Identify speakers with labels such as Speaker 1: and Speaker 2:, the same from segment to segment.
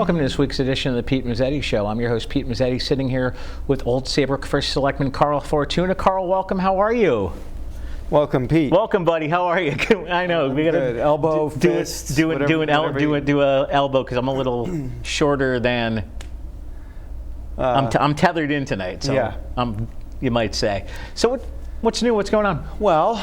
Speaker 1: Welcome to this week's edition of the Pete Mezzetti Show. I'm your host, Pete Mezzetti, sitting here with Old Saybrook First Selectman Carl Fortuna. Carl, welcome. How are you?
Speaker 2: Welcome, Pete.
Speaker 1: Welcome, buddy. How are you? I know we got to
Speaker 2: elbow, fist,
Speaker 1: do a elbow because I'm a little shorter than. I'm tethered in tonight, so
Speaker 2: yeah.
Speaker 1: You might say. So what's new? What's going on?
Speaker 2: Well,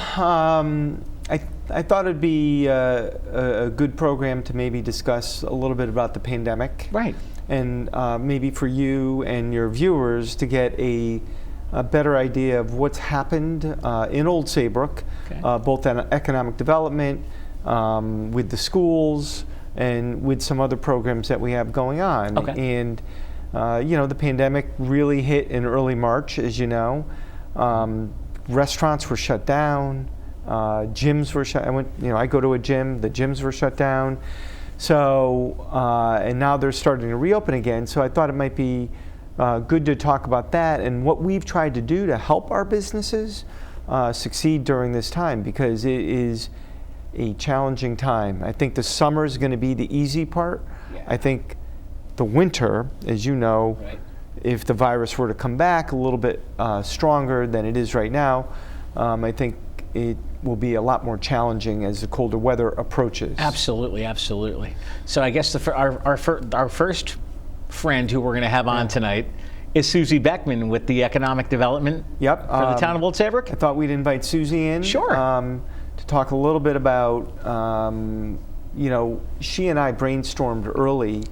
Speaker 2: I thought it'd be a good program to maybe discuss a little bit about the pandemic,
Speaker 1: right? And
Speaker 2: maybe for you and your viewers to get a better idea of what's happened in Old Saybrook, okay. Both in economic development, with the schools, and with some other programs that we have going on.
Speaker 1: Okay.
Speaker 2: And the pandemic really hit in early March, as you know. Restaurants were shut down. Gyms were shut. I go to a gym. The gyms were shut down. So, and now they're starting to reopen again. So I thought it might be good to talk about that and what we've tried to do to help our businesses succeed during this time, because it is a challenging time. I think the summer is going to be the easy part. Yeah. I think the winter, as you know, right. If the virus were to come back a little bit stronger than it is right now, I think it will be a lot more challenging as the colder weather approaches.
Speaker 1: Absolutely, absolutely. So I guess our first friend who we're going to have on tonight is Susie Beckman with the Economic Development for the town of Old Saybrook.
Speaker 2: I thought we'd invite Susie in.
Speaker 1: Sure.
Speaker 2: To talk a little bit about, she and I brainstormed early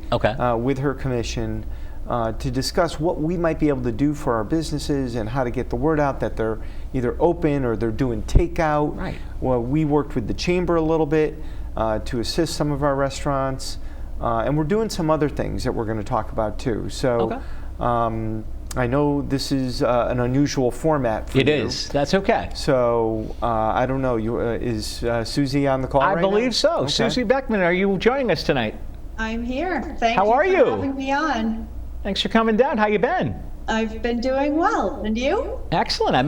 Speaker 2: with her commission to discuss what we might be able to do for our businesses and how to get the word out that they're either open or they're doing takeout.
Speaker 1: Right.
Speaker 2: Well, we worked with the chamber a little bit to assist some of our restaurants, and we're doing some other things that we're going to talk about too. So I know this is an unusual format for you.
Speaker 1: It is. That's okay.
Speaker 2: So I don't know. Is Susie on the call right now?
Speaker 1: I believe so. Okay. Susie Beckman, are you joining us tonight?
Speaker 3: I'm here. Thank
Speaker 1: you
Speaker 3: for
Speaker 1: you?
Speaker 3: having me on.
Speaker 1: Thanks for coming down. How you been?
Speaker 3: I've been doing well. And you?
Speaker 1: Excellent. I've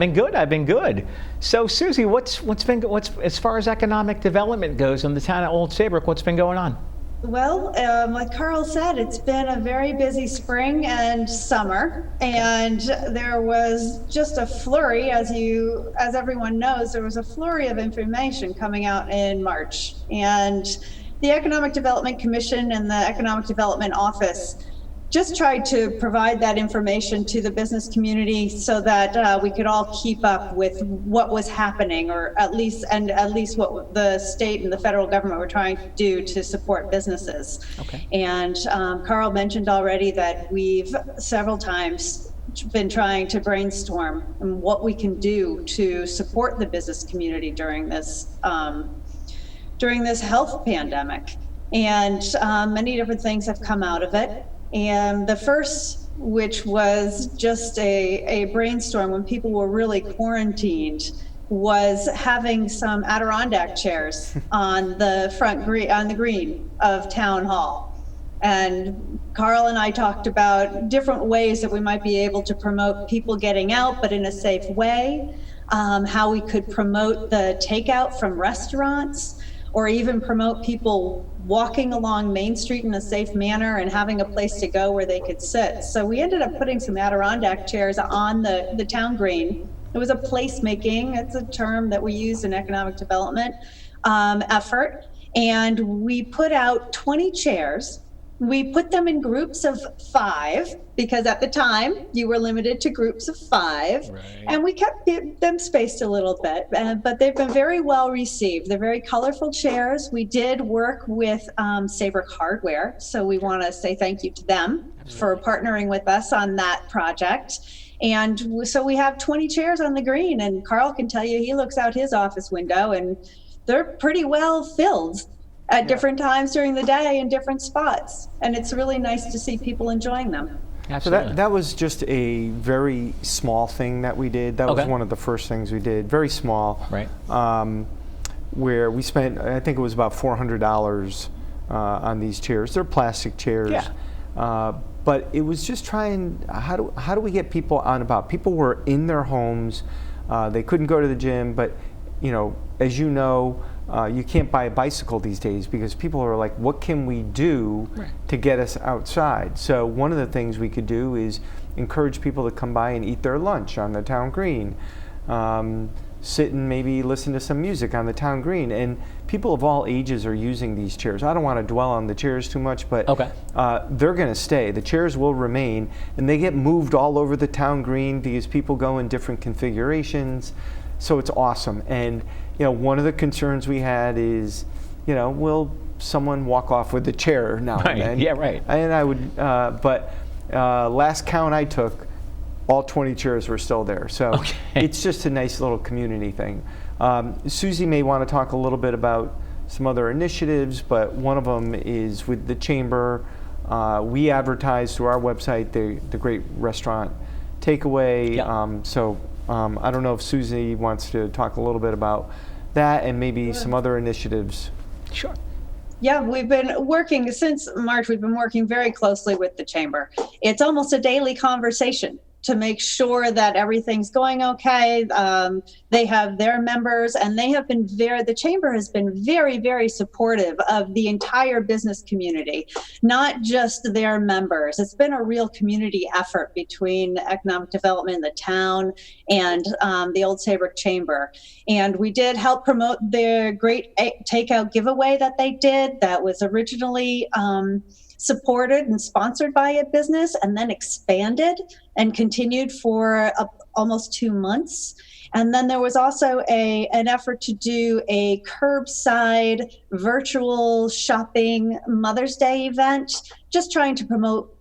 Speaker 1: been good. So Susie, what's as far as economic development goes in the town of Old Saybrook, what's been going on?
Speaker 3: Well, like Carl said, it's been a very busy spring and summer, and there was just a flurry, as everyone knows, there was a flurry of information coming out in March. And the Economic Development Commission and the Economic Development Office just tried to provide that information to the business community so that we could all keep up with what was happening, or at least what the state and the federal government were trying to do to support businesses.
Speaker 1: Okay.
Speaker 3: And Carl mentioned already that we've several times been trying to brainstorm on what we can do to support the business community during this health pandemic. And many different things have come out of it. And the first, which was just a brainstorm when people were really quarantined, was having some Adirondack chairs on the green of Town Hall. And Carl and I talked about different ways that we might be able to promote people getting out, but in a safe way, how we could promote the takeout from restaurants, or even promote people walking along Main Street in a safe manner and having a place to go where they could sit. So we ended up putting some Adirondack chairs on the town green. It was a placemaking, it's a term that we use in economic development effort. And we put out 20 chairs. We put them in groups of 5, because at the time you were limited to groups of 5, right. And we kept them spaced a little bit, but they've been very well received. They're very colorful chairs. We did work with Saybrook Hardware, so we want to say thank you to them for partnering with us on that project. And so we have 20 chairs on the green, and Carl can tell you, he looks out his office window and they're pretty well filled at different times during the day in different spots. And it's really nice to see people enjoying them.
Speaker 1: Absolutely.
Speaker 2: So that was just a very small thing that we did. That was one of the first things we did, very small.
Speaker 1: Right.
Speaker 2: Where we spent, I think it was about $400 on these chairs. They're plastic chairs.
Speaker 1: Yeah.
Speaker 2: But it was just trying, how do we get people out and about? People were in their homes. They couldn't go to the gym, but as you know, you can't buy a bicycle these days because people are like, what can we do to get us outside? So one of the things we could do is encourage people to come by and eat their lunch on the town green. Sit and maybe listen to some music on the town green. And people of all ages are using these chairs. I don't want to dwell on the chairs too much, but they're going to stay. The chairs will remain, and they get moved all over the town green because people go in different configurations. So it's awesome. And one of the concerns we had is, will someone walk off with the chair now and then?
Speaker 1: Yeah, right.
Speaker 2: And I would, but last count I took, all 20 chairs were still there. So it's just a nice little community thing. Susie may want to talk a little bit about some other initiatives, but one of them is with the chamber. We advertise through our website the great restaurant takeaway. I don't know if Susie wants to talk a little bit about that and maybe some other initiatives.
Speaker 1: Sure.
Speaker 3: Yeah, we've been working since March. We've been working very closely with the chamber. It's almost a daily conversation to make sure that everything's going okay. They have their members, and the chamber has been very, very supportive of the entire business community, not just their members. It's been a real community effort between economic development, the town, and the Old Saybrook Chamber. And we did help promote their great takeout giveaway that they did that was originally supported and sponsored by a business and then expanded and continued for almost 2 months. And then there was also an effort to do a curbside virtual shopping Mother's Day event, just trying to promote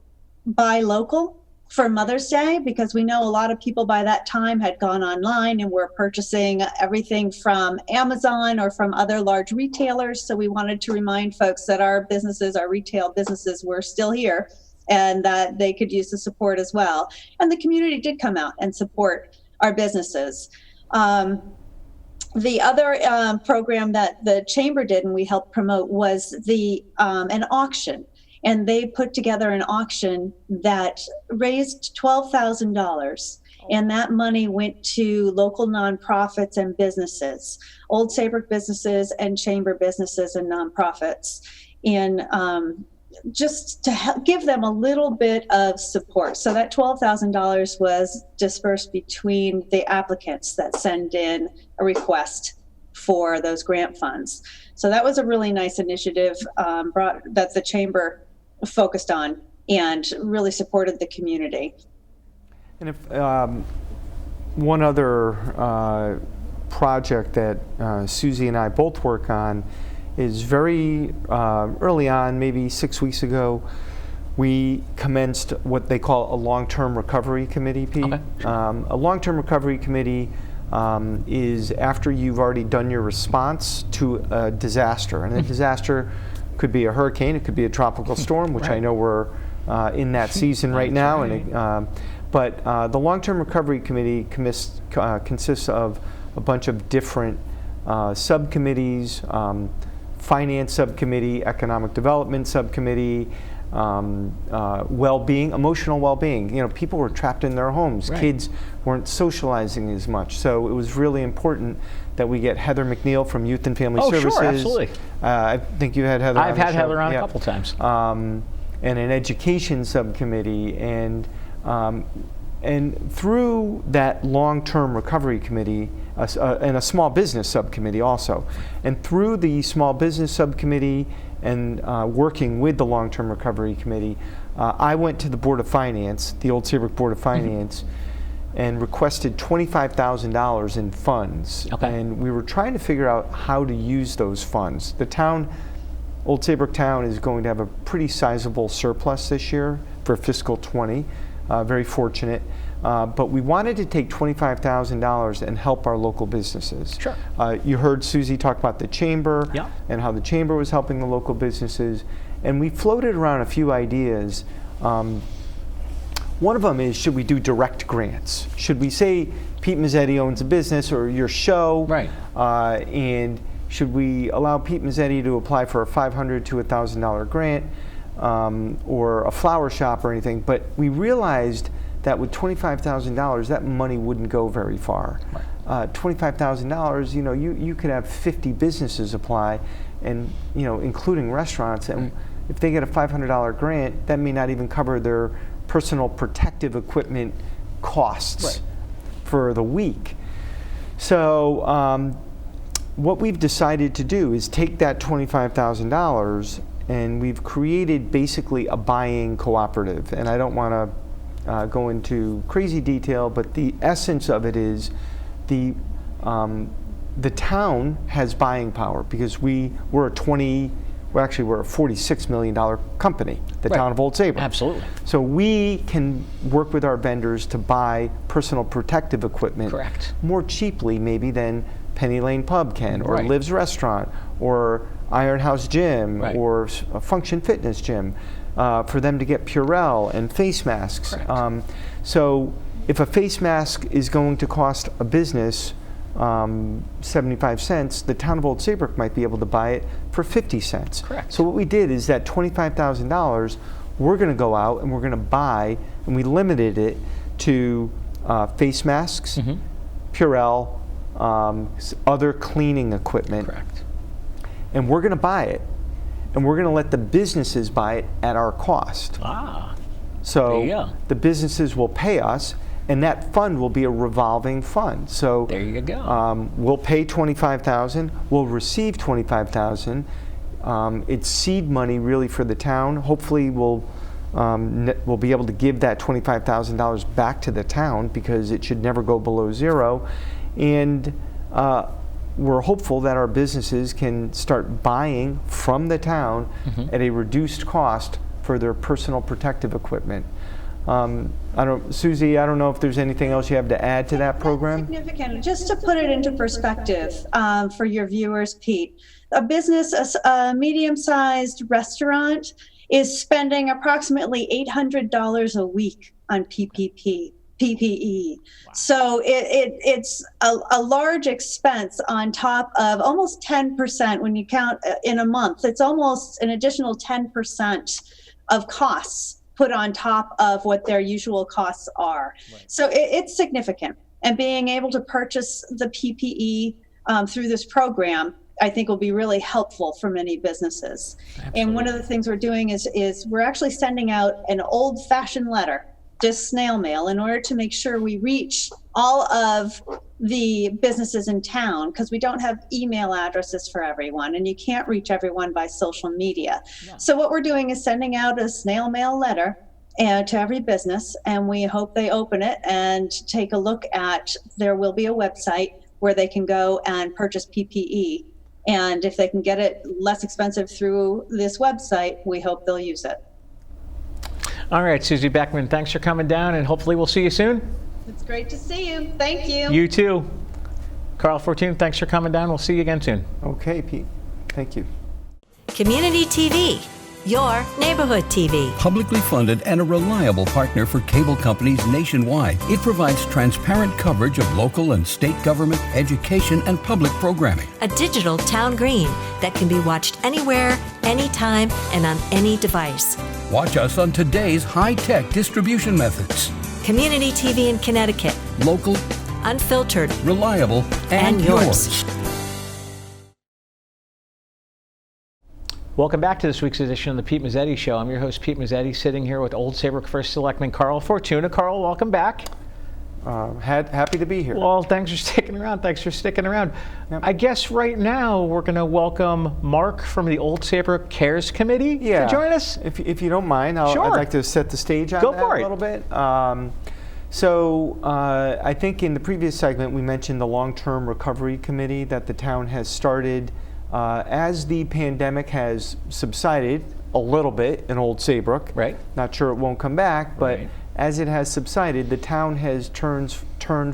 Speaker 3: buy local for Mother's Day, because we know a lot of people by that time had gone online and were purchasing everything from Amazon or from other large retailers. So we wanted to remind folks that our retail businesses were still here and that they could use the support as well. And the community did come out and support our businesses. The other program that the chamber did and we helped promote was an auction. And they put together an auction that raised $12,000. And that money went to local nonprofits and businesses, Old Saybrook businesses and chamber businesses and nonprofits, and just to give them a little bit of support. So that $12,000 was dispersed between the applicants that send in a request for those grant funds. So that was a really nice initiative that the chamber focused on and really supported the community.
Speaker 2: And if one other project that Susie and I both work on is very early on, maybe 6 weeks ago, we commenced what they call a long-term recovery committee, Pete.
Speaker 1: Okay, sure.
Speaker 2: A long-term recovery committee is after you've already done your response to a disaster. And a disaster could be a hurricane, it could be a tropical storm, which I know we're in that season right now. And but the long-term recovery committee consists of a bunch of different subcommittees, finance subcommittee, economic development subcommittee, well-being, emotional well-being. People were trapped in their homes. Kids weren't socializing as much. So it was really important that we get Heather McNeil from Youth and Family Services.
Speaker 1: Sure, absolutely.
Speaker 2: I think you had Heather on the show.
Speaker 1: I've had Heather on a couple times.
Speaker 2: And an education subcommittee. And through that long-term recovery committee, and a small business subcommittee also. And through the small business subcommittee and working with the long-term recovery committee, I went to the Board of Finance, the Old Saybrook Board of Finance, and requested $25,000 in funds. And we were trying to figure out how to use those funds. The town, Old Saybrook Town, is going to have a pretty sizable surplus this year for fiscal 20. Very fortunate. But we wanted to take $25,000 and help our local businesses.
Speaker 1: Sure.
Speaker 2: You heard Susie talk about the chamber and how the chamber was helping the local businesses. And we floated around a few ideas. One of them is, should we do direct grants? Should we say Pete Mezzetti owns a business or your show? And should we allow Pete Mezzetti to apply for a $500 to $1,000 grant or a flower shop or anything? But we realized that with $25,000, that money wouldn't go very far. $25,000, you could have 50 businesses apply, and including restaurants. And if they get a $500 grant, that may not even cover their personal protective equipment costs for the week. So what we've decided to do is take that $25,000, and we've created basically a buying cooperative. And I don't want to go into crazy detail, but the essence of it is the town has buying power, because we're a $46 million company, the town of Old Saybrook.
Speaker 1: Absolutely.
Speaker 2: So we can work with our vendors to buy personal protective equipment more cheaply maybe than Penny Lane Pub can, or Liv's Restaurant, or Iron House Gym, or a Function Fitness Gym, for them to get Purell and face masks. So if a face mask is going to cost a business 75 cents, the town of Old Saybrook might be able to buy it for 50 cents. So what we did is that $25,000, we're going to go out and we're going to buy, and we limited it to face masks, Purell, other cleaning equipment. And we're going to buy it, and we're going to let the businesses buy it at our cost. So the businesses will pay us, and that fund will be a revolving fund. So
Speaker 1: there you go.
Speaker 2: We'll pay $25,000. We'll receive $25,000. It's seed money really for the town. Hopefully we'll be able to give that $25,000 back to the town, because it should never go below zero. And we're hopeful that our businesses can start buying from the town at a reduced cost for their personal protective equipment. Susie, I don't know if there's anything else you have to add to that program?
Speaker 3: That's significant. Just to put it into perspective for your viewers, Pete, a business, a medium-sized restaurant is spending approximately $800 a week on PPE. So it's a large expense on top of almost 10% when you count in a month. It's almost an additional 10% of costs put on top of what their usual costs are. So it's significant. And being able to purchase the PPE through this program, I think will be really helpful for many businesses. And one of the things we're doing is we're actually sending out an old-fashioned letter, just snail mail, in order to make sure we reach all of the businesses in town, because we don't have email addresses for everyone, and you can't reach everyone by social media. So what we're doing is sending out a snail mail letter to every business, and we hope they open it and take a look at, there will be a website where they can go and purchase PPE. And if they can get it less expensive through this website, we hope they'll use it.
Speaker 1: All right, Susie Beckman, thanks for coming down, and hopefully we'll see you soon.
Speaker 3: It's great to see you. Thank you.
Speaker 1: You too. Carl Fortuna, thanks for coming down. We'll see you again soon.
Speaker 2: Okay, Pete. Thank you.
Speaker 4: Community TV, your neighborhood TV.
Speaker 5: Publicly funded and a reliable partner for cable companies nationwide. It provides transparent coverage of local and state government, education, and public programming.
Speaker 4: A digital town green that can be watched anywhere, anytime, and on any device.
Speaker 5: Watch us on today's high-tech distribution methods.
Speaker 4: Community TV in Connecticut.
Speaker 5: Local,
Speaker 4: unfiltered,
Speaker 5: reliable, and yours.
Speaker 1: Welcome back to this week's edition of the Pete Mezzetti Show. I'm your host, Pete Mezzetti, sitting here with Old Saybrook First Selectman Carl Fortuna. Carl, welcome back.
Speaker 2: Happy to be here.
Speaker 1: Well, thanks for sticking around. Yep. I guess right now we're going to welcome Mark from the Old Saybrook Cares Committee to join us.
Speaker 2: If you don't mind, I'd like to set the stage on that a little bit. So I think in the previous segment we mentioned the Long-Term Recovery Committee that the town has started as the pandemic has subsided a little bit in Old Saybrook. Not sure it won't come back, but as it has subsided, the town has turned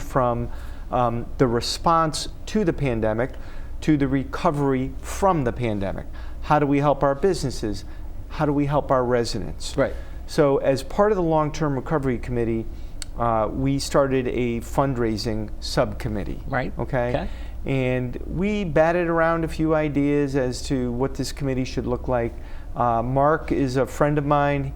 Speaker 2: from the response to the pandemic to the recovery from the pandemic. How do we help our businesses? How do we help our residents? So as part of the Long-Term Recovery Committee, we started a fundraising subcommittee. Okay? And we batted around a few ideas as to what this committee should look like. Mark is a friend of mine.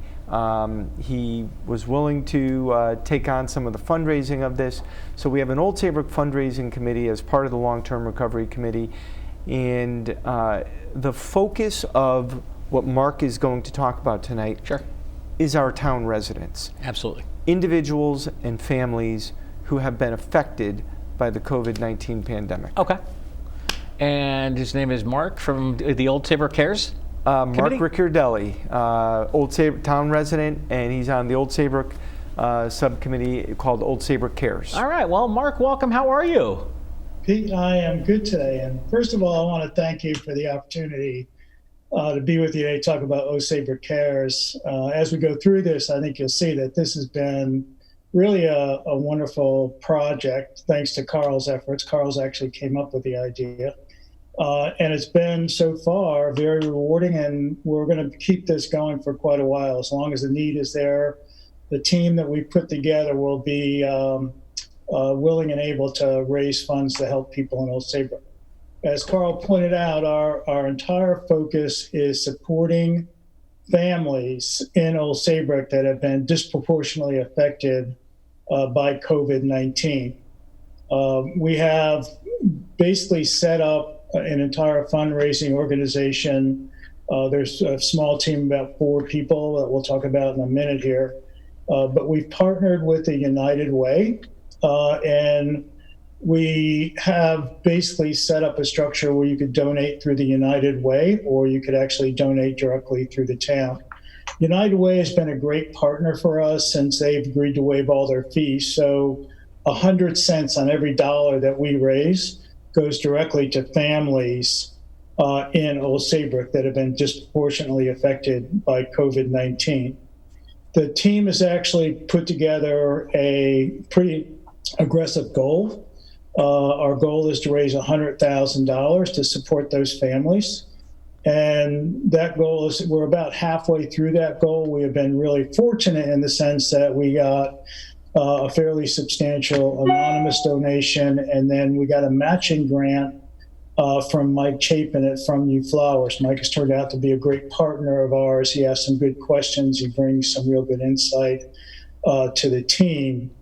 Speaker 2: He was willing to take on some of the fundraising of this. So we have an Old Saybrook fundraising committee as part of the long-term recovery committee. And the focus of what Mark is going to talk about tonight is our town residents.
Speaker 1: Absolutely.
Speaker 2: Individuals and families who have been affected by the COVID-19 pandemic.
Speaker 1: Okay. And his name is Mark from the Old Saybrook Cares?
Speaker 2: Mark Ricciardelli, Old Saybrook town resident, and he's on the Old Saybrook subcommittee called Old Saybrook Cares.
Speaker 1: All right. Well, Mark, welcome. How are you?
Speaker 6: Pete, I am good today. And first of all, I want to thank you for the opportunity to be with you today, talk about Old Saybrook Cares. As we go through this, I think you'll see that this has been really a wonderful project, thanks to Carl's efforts. Carl's actually came up with the idea. And it's been so far very rewarding, and we're going to keep this going for quite a while. As long as the need is there, the team that we put together will be willing and able to raise funds to help people in Old Saybrook. As Carl pointed out, our entire focus is supporting families in Old Saybrook that have been disproportionately affected by COVID-19. We have basically set up an entire fundraising organization. There's a small team, about 4 people, that we'll talk about in a minute here. But we've partnered with the United Way, and we have basically set up a structure where you could donate through the United Way, or you could actually donate directly through the town. United Way has been a great partner for us since they've agreed to waive all their fees. So 100 cents on every dollar that we raise goes directly to families in Old Saybrook that have been disproportionately affected by COVID-19. The team has actually put together a pretty aggressive goal. Our goal is to raise $100,000 to support those families. And that goal is, we're about halfway through that goal. We have been really fortunate in the sense that we got a fairly substantial anonymous donation, and then we got a matching grant from Mike Chapin at From You Flowers. Mike has turned out to be a great partner of ours. He asks some good questions. He brings some real good insight to the team.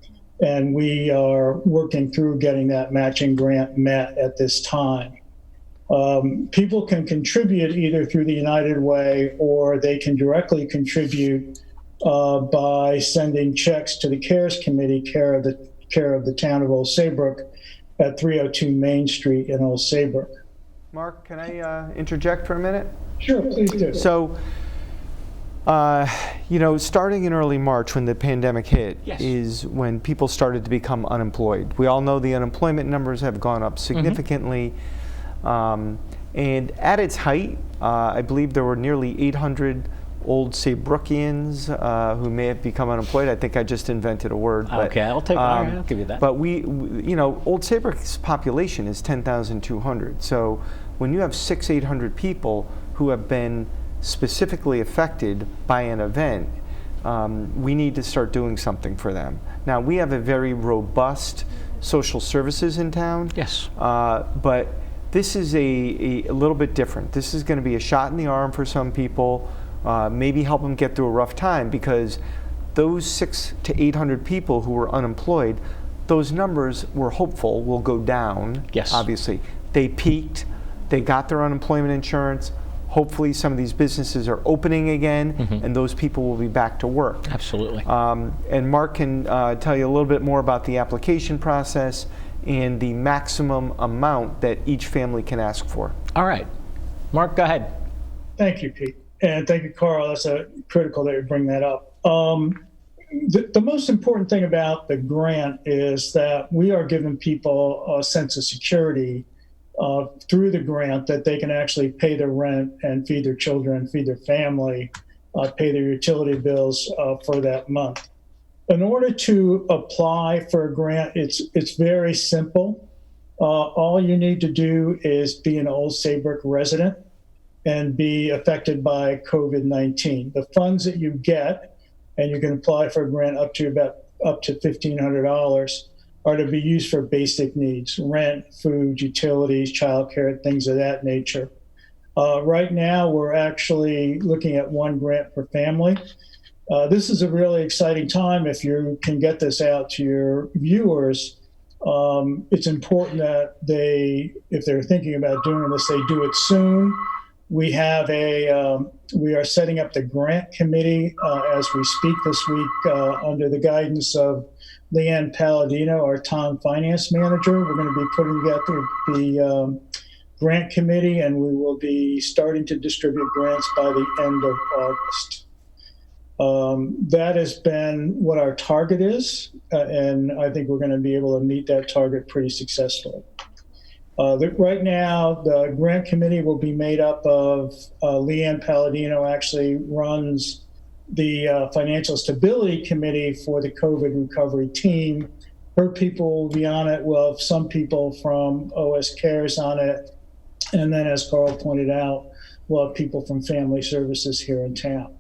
Speaker 6: And we are working through getting that matching grant met at this time. People can contribute either through the United Way, or they can directly contribute by sending checks to the CARES Committee, care of the town of Old Saybrook, at 302 Main Street in Old Saybrook.
Speaker 2: Mark, can I interject for a minute?
Speaker 6: Sure, please do.
Speaker 2: So, starting in early March when the pandemic hit is when people started to become unemployed. We all know the unemployment numbers have gone up significantly. And at its height, I believe there were nearly 800 Old Saybrookиans who may have become unemployed. I think I just invented a word. But,
Speaker 1: okay, I'll give you that.
Speaker 2: But Old Saybrook's population is 10,200. So when you have 800 people who have been specifically affected by an event, we need to start doing something for them. Now, we have a very robust social services in town.
Speaker 1: Yes.
Speaker 2: But this is a little bit different. This is going to be a shot in the arm for some people. Maybe help them get through a rough time, because those 600 to 800 people who were unemployed, those numbers we're hopeful will go down.
Speaker 1: Yes.
Speaker 2: Obviously. They peaked. They got their unemployment insurance. Hopefully some of these businesses are opening again, and those people will be back to work.
Speaker 1: Absolutely.
Speaker 2: And Mark can tell you a little bit more about the application process and the maximum amount that each family can ask for.
Speaker 1: All right. Mark, go ahead.
Speaker 6: Thank you, Pete. And thank you, Carl. That's critical that you bring that up. The most important thing about the grant is that we are giving people a sense of security through the grant, that they can actually pay their rent and feed their children, feed their family, pay their utility bills for that month. In order to apply for a grant, it's very simple. All you need to do is be an Old Saybrook resident and be affected by COVID-19. The funds that you get, and you can apply for a grant up to $1,500, are to be used for basic needs: rent, food, utilities, childcare, things of that nature. Right now, we're actually looking at one grant per family. This is a really exciting time. If you can get this out to your viewers, it's important that if they're thinking about doing this, they do it soon. We are setting up the grant committee as we speak this week under the guidance of Leanne Palladino, our town finance manager. We're going to be putting together the grant committee, and we will be starting to distribute grants by the end of August. That has been what our target is, and I think we're going to be able to meet that target pretty successfully. Right now, the grant committee will be made up of Leanne Palladino actually runs the Financial Stability Committee for the COVID recovery team. Her people will be on it. We'll have some people from OS Cares on it. And then, as Carl pointed out, we'll have people from Family Services here in town.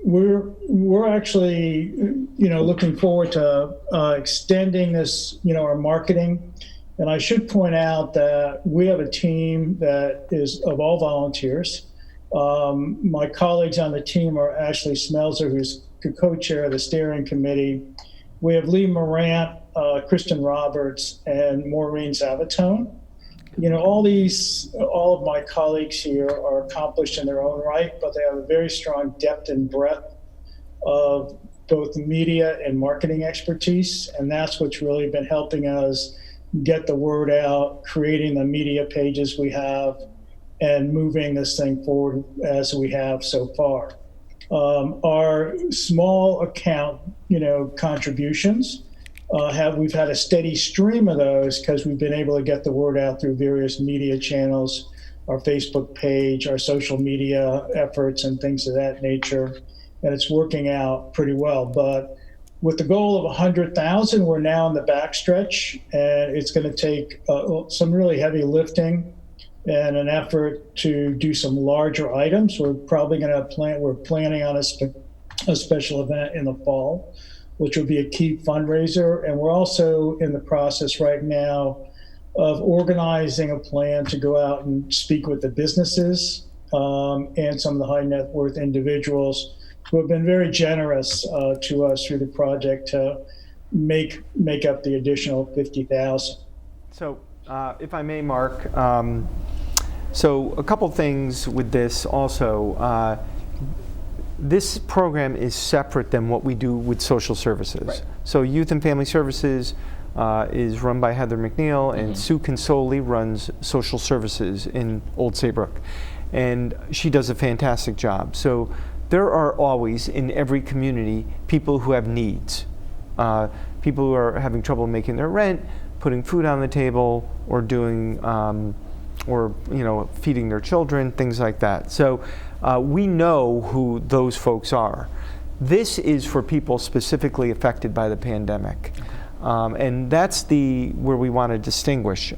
Speaker 6: We're actually, looking forward to extending this, our marketing. And I should point out that we have a team that is of all volunteers. My colleagues on the team are Ashley Smelzer, who's the co-chair of the steering committee. We have Lee Morant, Kristen Roberts, and Maureen Zavatone. All of my colleagues here are accomplished in their own right, but they have a very strong depth and breadth of both media and marketing expertise. And that's what's really been helping us get the word out, creating the media pages we have, and moving this thing forward as we have so far. Our small account, contributions, we've had a steady stream of those because we've been able to get the word out through various media channels, our Facebook page, our social media efforts, and things of that nature. And it's working out pretty well. But with the goal of 100,000, we're now in the backstretch, and it's going to take some really heavy lifting and an effort to do some larger items. We're probably going to we're planning on a special event in the fall, which will be a key fundraiser. And we're also in the process right now of organizing a plan to go out and speak with the businesses and some of the high net worth individuals who have been very generous to us through the project to make up the additional 50,000.
Speaker 2: So if I may, Mark, so a couple things with this also. This program is separate than what we do with social services. Right. So Youth and Family Services is run by Heather McNeil, and Sue Consoli runs social services in Old Saybrook. And she does a fantastic job. So there are always, in every community, people who have needs. People who are having trouble making their rent, putting food on the table, or doing, feeding their children, things like that. So we know who those folks are. This is for people specifically affected by the pandemic. And that's where we want to distinguish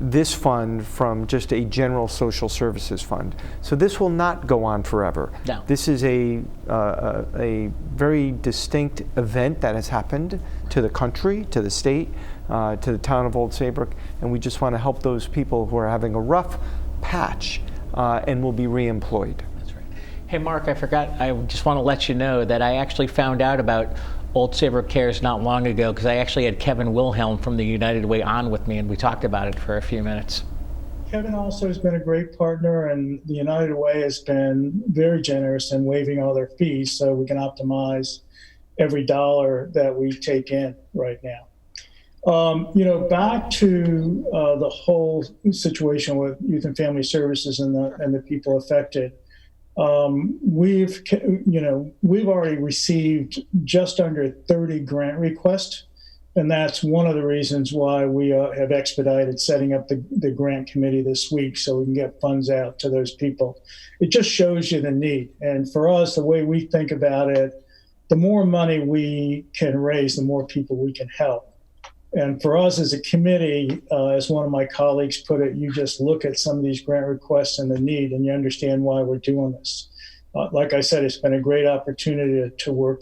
Speaker 2: this fund from just a general social services fund. So this will not go on forever.
Speaker 1: No.
Speaker 2: This is a very distinct event that has happened to the country, to the state, to the town of Old Saybrook, and we just want to help those people who are having a rough patch and will be reemployed.
Speaker 1: That's right. Hey, Mark, I forgot. I just want to let you know that I actually found out about Old Saybrook Cares not long ago because I actually had Kevin Wilhelm from the United Way on with me, and we talked about it for a few minutes.
Speaker 6: Kevin also has been a great partner, and the United Way has been very generous in waiving all their fees so we can optimize every dollar that we take in right now. Back to the whole situation with Youth and Family Services and the people affected. We've already received just under 30 grant requests, and that's one of the reasons why we have expedited setting up the grant committee this week so we can get funds out to those people. It just shows you the need. And for us, the way we think about it, the more money we can raise, the more people we can help. And for us as a committee, as one of my colleagues put it, you just look at some of these grant requests and the need, and you understand why we're doing this. Like I said, it's been a great opportunity to work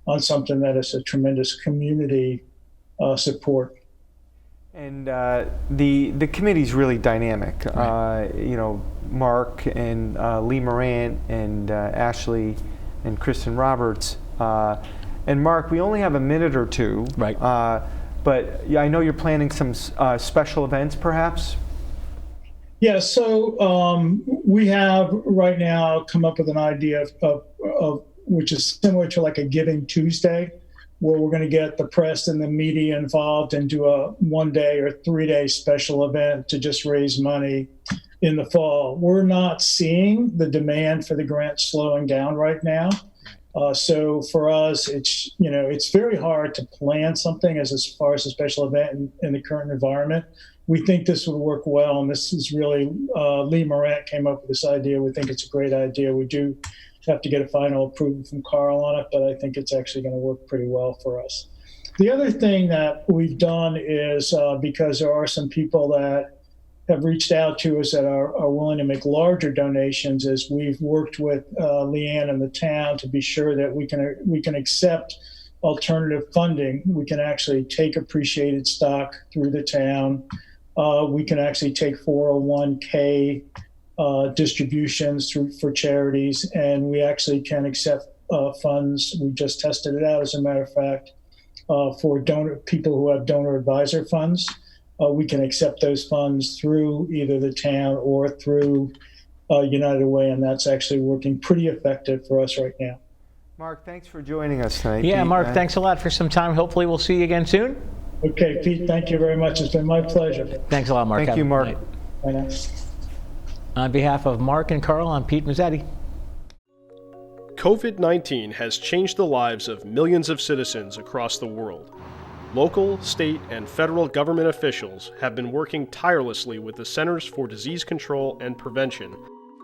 Speaker 6: on something that is a tremendous community support.
Speaker 2: And the committee's really dynamic. Right. Mark and Lee Morant and Ashley and Kristen Roberts. And Mark, we only have a minute or two.
Speaker 1: Right.
Speaker 2: But yeah, I know you're planning some special events, perhaps?
Speaker 6: Yeah, so we have right now come up with an idea of which is similar to like a Giving Tuesday, where we're going to get the press and the media involved and do a 1-day or 3-day special event to just raise money in the fall. We're not seeing the demand for the grant slowing down right now. So for us, it's very hard to plan something as far as a special event in the current environment. We think this would work well, and this is really, Lee Morant came up with this idea. We think it's a great idea. We do have to get a final approval from Carl on it, but I think it's actually going to work pretty well for us. The other thing that we've done is, because there are some people that have reached out to us that are willing to make larger donations, is we've worked with Leanne and the town to be sure that we can accept alternative funding. We can actually take appreciated stock through the town. We can actually take 401k distributions for charities, and we actually can accept funds. We just tested it out, as a matter of fact, for people who have donor advisor funds. We can accept those funds through either the town or through United Way, and that's actually working pretty effective for us right now.
Speaker 2: Mark, thanks for joining us tonight.
Speaker 1: Yeah,
Speaker 2: Pete,
Speaker 1: Mark, thanks a lot for some time. Hopefully we'll see you again soon.
Speaker 6: Okay, Pete, thank you very much. It's been my pleasure.
Speaker 1: Thanks a lot, Mark.
Speaker 2: Thank
Speaker 1: Have
Speaker 2: you,
Speaker 1: a good
Speaker 2: Mark.
Speaker 1: night.
Speaker 6: Bye now.
Speaker 1: On behalf of Mark and Carl, I'm Pete Mezzetti.
Speaker 7: COVID-19 has changed the lives of millions of citizens across the world. Local, state, and federal government officials have been working tirelessly with the Centers for Disease Control and Prevention.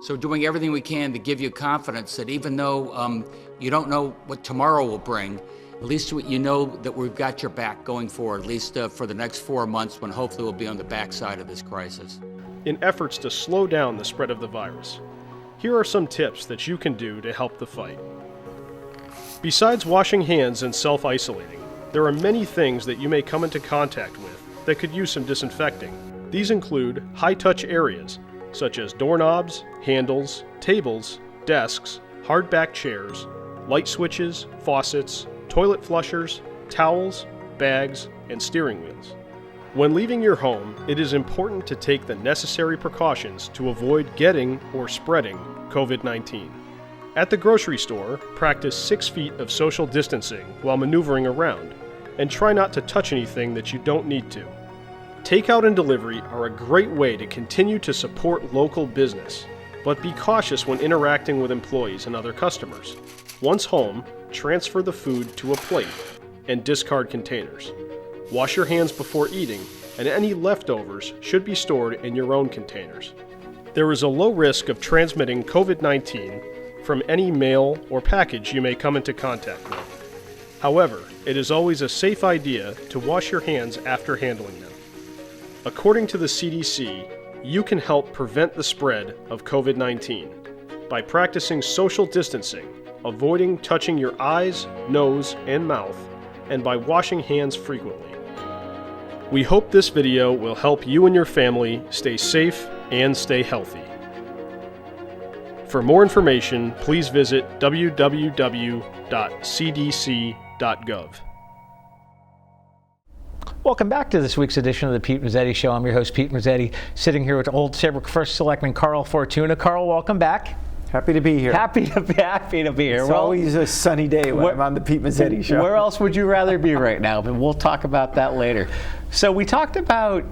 Speaker 8: So doing everything we can to give you confidence that even though you don't know what tomorrow will bring, at least you know that we've got your back going forward, at least for the next 4 months, when hopefully we'll be on the backside of this crisis.
Speaker 7: In efforts to slow down the spread of the virus, here are some tips that you can do to help the fight. Besides washing hands and self-isolating, there are many things that you may come into contact with that could use some disinfecting. These include high-touch areas, such as doorknobs, handles, tables, desks, hardback chairs, light switches, faucets, toilet flushers, towels, bags, and steering wheels. When leaving your home, it is important to take the necessary precautions to avoid getting or spreading COVID-19. At the grocery store, practice 6 feet of social distancing while maneuvering around, and try not to touch anything that you don't need to. Takeout and delivery are a great way to continue to support local business, but be cautious when interacting with employees and other customers. Once home, transfer the food to a plate and discard containers. Wash your hands before eating, and any leftovers should be stored in your own containers. There is a low risk of transmitting COVID-19 from any mail or package you may come into contact with. However, it is always a safe idea to wash your hands after handling them. According to the CDC, you can help prevent the spread of COVID-19 by practicing social distancing, avoiding touching your eyes, nose, and mouth, and by washing hands frequently. We hope this video will help you and your family stay safe and stay healthy. For more information, please visit www.cdc.gov.
Speaker 1: Welcome back to this week's edition of the Pete Mezzetti Show. I'm your host, Pete Mezzetti, sitting here with Old Saybrook First Selectman Carl Fortuna. Carl, welcome back.
Speaker 2: Happy to be here.
Speaker 1: Happy to be here.
Speaker 2: It's always a sunny day when I'm on the Pete Mezzetti Show.
Speaker 1: Where else would you rather be right now? But we'll talk about that later. So we talked about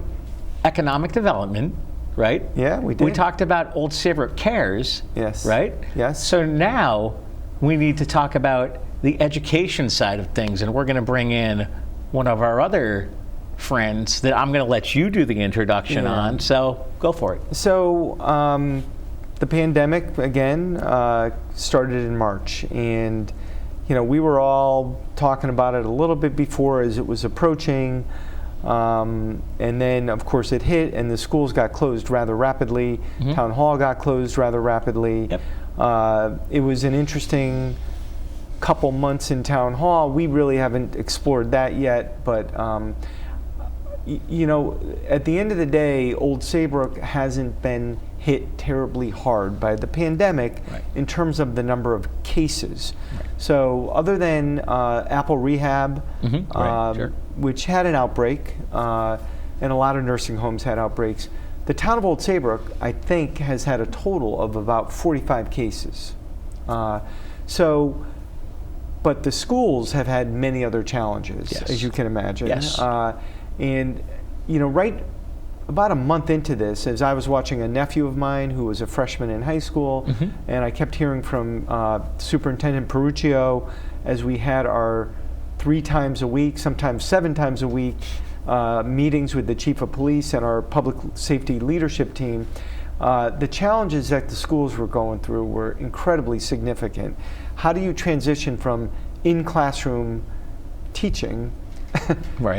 Speaker 1: economic development, right?
Speaker 2: Yeah, we did.
Speaker 1: We talked about Old Saybrook Cares,
Speaker 2: Yes.
Speaker 1: right?
Speaker 2: Yes.
Speaker 1: So now we need to talk about the education side of things, and we're going to bring in one of our other friends that I'm going to let you do the introduction on. So go for it.
Speaker 2: So the pandemic, again, started in March. And, we were all talking about it a little bit before as it was approaching. And then, of course, it hit and the schools got closed rather rapidly. Mm-hmm. Town hall got closed rather rapidly.
Speaker 1: Yep.
Speaker 2: It was an interesting couple months in town hall. We really haven't explored that yet, but at the end of the day, Old Saybrook hasn't been hit terribly hard by the pandemic in terms of the number of cases. So other than Apple Rehab, which had an outbreak, and a lot of nursing homes had outbreaks, the town of Old Saybrook, I think, has had a total of about 45 cases. But the schools have had many other challenges, as you can imagine. And, right about a month into this, as I was watching a nephew of mine who was a freshman in high school, and I kept hearing from Superintendent Perruccio as we had our 3 times a week, sometimes 7 times a week, meetings with the chief of police and our public safety leadership team. The challenges that the schools were going through were incredibly significant. How do you transition from in-classroom teaching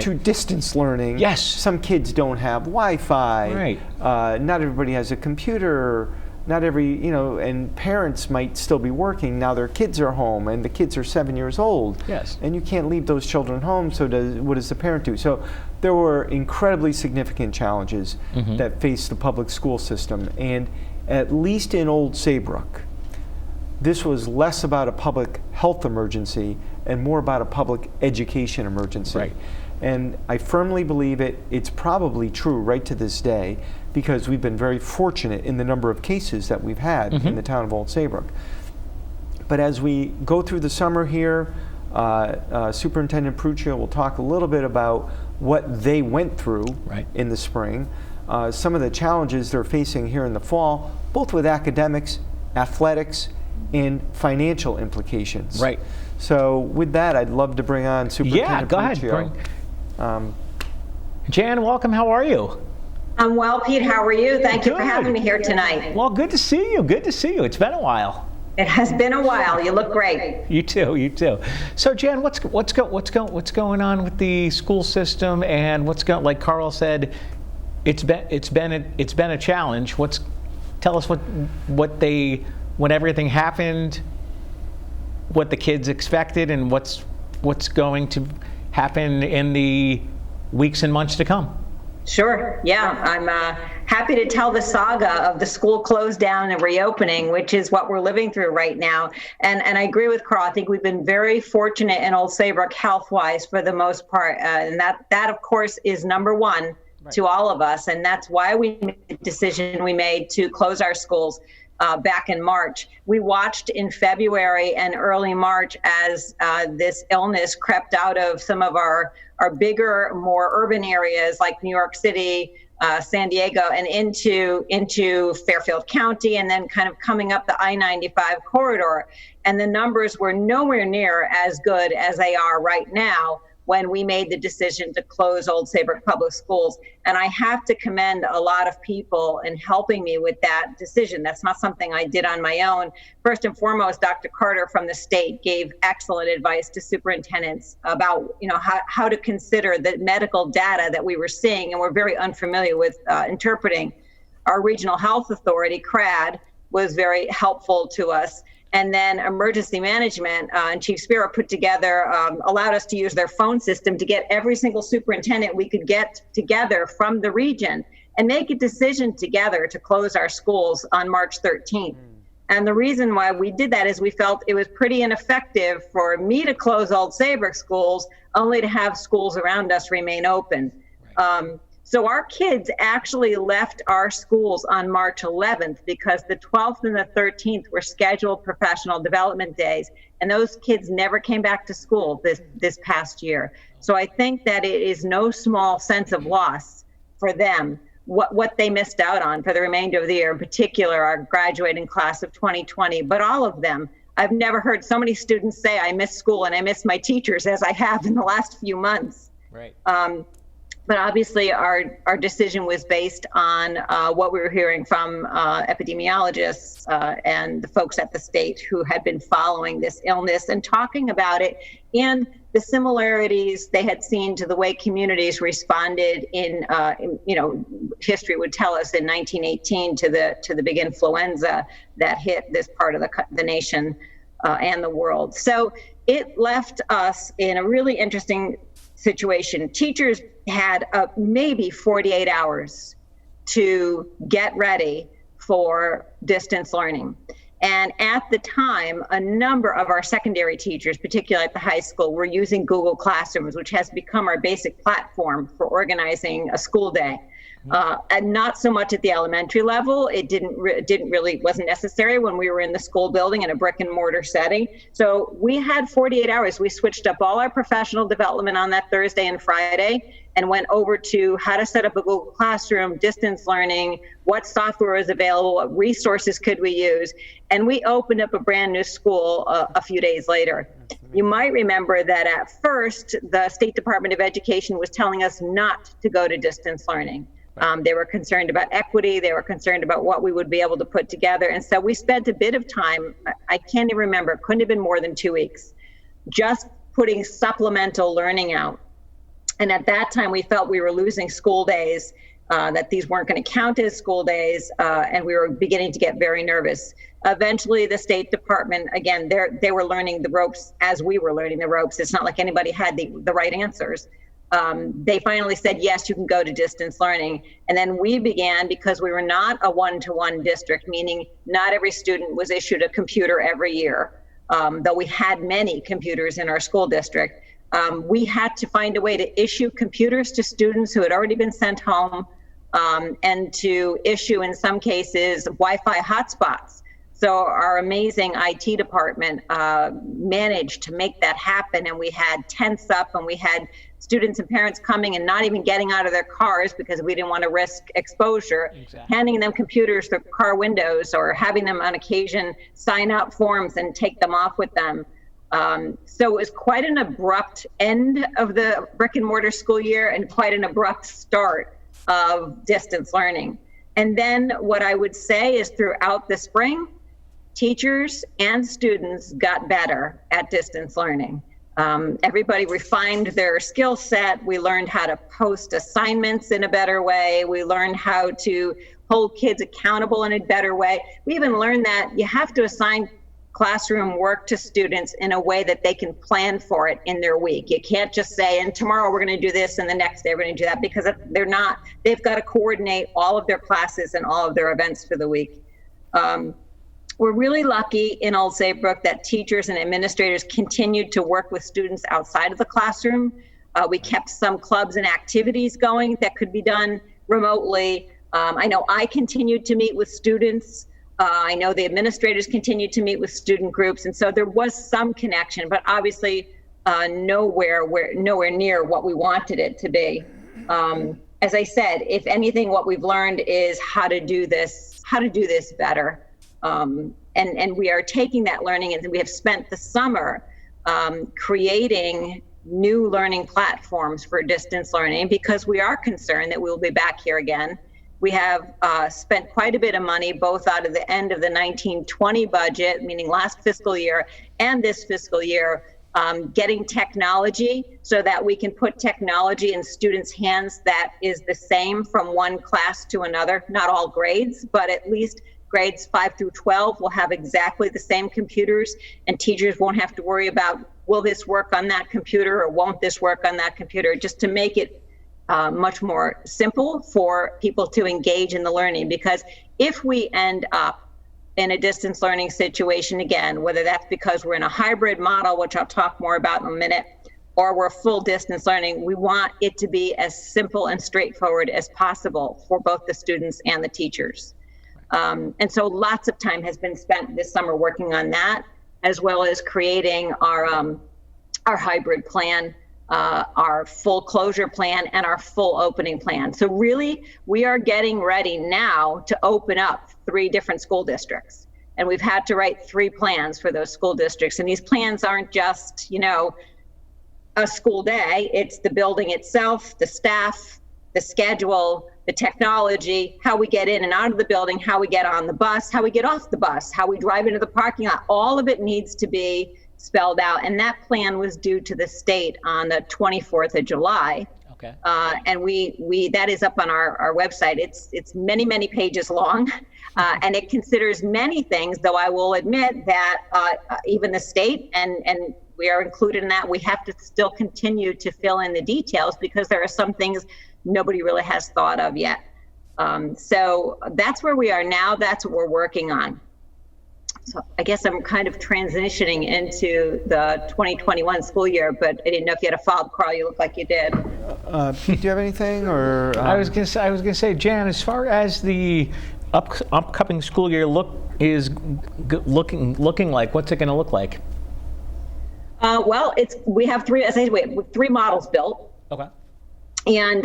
Speaker 2: to distance learning?
Speaker 1: Yes.
Speaker 2: Some kids don't have Wi-Fi. Not everybody has a computer. Not every, and parents might still be working. Now their kids are home, and the kids are 7 years old. And you can't leave those children home, so what does the parent do? So there were incredibly significant challenges that faced the public school system. And at least in Old Saybrook, this was less about a public health emergency and more about a public education emergency. And I firmly believe it's probably true right to this day, because we've been very fortunate in the number of cases that we've had in the town of Old Saybrook. But as we go through the summer here, Superintendent Perruccio will talk a little bit about what they went through in the spring, some of the challenges they're facing here in the fall, both with academics, athletics, and financial implications. So with that, I'd love to bring on Superintendent Perruccio.
Speaker 1: Jan, welcome. How are you?
Speaker 9: I'm well, Pete. How are you? Thank you for having me here tonight.
Speaker 1: Well, good to see you. Good to see you. It's been a while.
Speaker 9: It has been a while. You look great.
Speaker 1: You too. You too. So, Jan, what's going on with the school system, and like Carl said, it's been a challenge. Tell us when everything happened, what the kids expected, and what's going to happen in the weeks and months to come.
Speaker 9: Sure. Yeah, I'm happy to tell the saga of the school closed down and reopening, which is what we're living through right now. And I agree with Carl. I think we've been very fortunate in Old Saybrook health-wise for the most part. And that, of course, is number one to all of us. And that's why we made the decision we made to close our schools back in March. We watched in February and early March as this illness crept out of some of our bigger, more urban areas like New York City, San Diego, and into Fairfield County, and then kind of coming up the I-95 corridor. And the numbers were nowhere near as good as they are right now when we made the decision to close Old Saybrook Public Schools. And I have to commend a lot of people in helping me with that decision. That's not something I did on my own. First and foremost, Dr. Carter from the state gave excellent advice to superintendents about how to consider the medical data that we were seeing and we're very unfamiliar with interpreting. Our regional health authority, CRAD, was very helpful to us. And then emergency management and Chief Spiro put together, allowed us to use their phone system to get every single superintendent we could get together from the region and make a decision together to close our schools on March 13th. And the reason why we did that is we felt it was pretty ineffective for me to close Old Saybrook schools only to have schools around us remain open. So our kids actually left our schools on March 11th because the 12th and the 13th were scheduled professional development days, and those kids never came back to school this past year. So I think that it is no small sense of loss for them, what they missed out on for the remainder of the year, in particular our graduating class of 2020, but all of them. I've never heard so many students say, I miss school and I miss my teachers as I have in the last few months. But obviously, our decision was based on what we were hearing from epidemiologists and the folks at the state who had been following this illness and talking about it and the similarities they had seen to the way communities responded in history would tell us in 1918 to the big influenza that hit this part of the nation and the world. So it left us in a really interesting situation. Teachers had maybe 48 hours to get ready for distance learning. And at the time, a number of our secondary teachers, particularly at the high school, were using Google Classrooms, which has become our basic platform for organizing a school day. And not so much at the elementary level. It wasn't necessary when we were in the school building in a brick and mortar setting. So we had 48 hours. We switched up all our professional development on that Thursday and Friday and went over to how to set up a Google Classroom, distance learning, what software was available, what resources could we use. And we opened up a brand new school a few days later. You might remember that at first, the State Department of Education was telling us not to go to distance learning. They were concerned about equity. They were concerned about what we would be able to put together. And so we spent a bit of time, I can't even remember, it couldn't have been more than 2 weeks, just putting supplemental learning out. And at that time, we felt we were losing school days, that these weren't going to count as school days, and we were beginning to get very nervous. Eventually, the State Department, again, they were learning the ropes as we were learning the ropes. It's not like anybody had the right answers. They finally said, yes, you can go to distance learning. And then we began, because we were not a one-to-one district, meaning not every student was issued a computer every year, though we had many computers in our school district. We had to find a way to issue computers to students who had already been sent home, and to issue, in some cases, Wi-Fi hotspots. So our amazing IT department managed to make that happen, and we had tents up, and we had students and parents coming and not even getting out of their cars because we didn't want to risk exposure, handing them computers through car windows, or having them on occasion sign out forms and take them off with them. So it was quite an abrupt end of the brick and mortar school year and quite an abrupt start of distance learning. And then what I would say is, throughout the spring, teachers and students got better at distance learning. Everybody refined their skill set. We learned how to post assignments in a better way. We learned how to hold kids accountable in a better way. We even learned that you have to assign classroom work to students in a way that they can plan for it in their week. You can't just say, and tomorrow we're going to do this, and the next day we're going to do that, because they've got to coordinate all of their classes and all of their events for the week. We're really lucky in Old Saybrook that teachers and administrators continued to work with students outside of the classroom. We kept some clubs and activities going that could be done remotely. I know I continued to meet with students. I know the administrators continued to meet with student groups. And so there was some connection, but obviously nowhere near what we wanted it to be. As I said, if anything, what we've learned is how to do this better. And we are taking that learning, and we have spent the summer creating new learning platforms for distance learning, because we are concerned that we'll be back here again. We have spent quite a bit of money, both out of the end of the 19-20 budget, meaning last fiscal year, and this fiscal year, getting technology so that we can put technology in students' hands that is the same from one class to another. Not all grades, but at least grades 5 through 12 will have exactly the same computers, and teachers won't have to worry about, will this work on that computer or won't this work on that computer, just to make it much more simple for people to engage in the learning. Because if we end up in a distance learning situation again, whether that's because we're in a hybrid model, which I'll talk more about in a minute, or we're full distance learning, we want it to be as simple and straightforward as possible for both the students and the teachers. And so lots of time has been spent this summer working on that, as well as creating our hybrid plan, our full closure plan, and our full opening plan. So really, we are getting ready now to open up 3 different school districts. And we've had to write 3 plans for those school districts. And these plans aren't just, a school day. It's the building itself, the staff, the schedule, the technology, how we get in and out of the building, how we get on the bus, how we get off the bus, how we drive into the parking lot. All of it needs to be spelled out. And that plan was due to the state on the 24th of July.
Speaker 1: Okay.
Speaker 9: And we that is up on our website. It's many, many pages long, and it considers many things, though I will admit that even the state and we are included in that, we have to still continue to fill in the details because there are some things nobody really has thought of yet. So that's where we are now. That's what we're working on. So I guess I'm kind of transitioning into the 2021 school year, but I didn't know if you had a follow-up, Carl. You look like you did.
Speaker 2: Pete, do you have anything? Or
Speaker 1: I was gonna say, Jan, as far as the upcoming school year looking like, what's it gonna look like?
Speaker 9: Well, we have three models built.
Speaker 1: Okay.
Speaker 9: And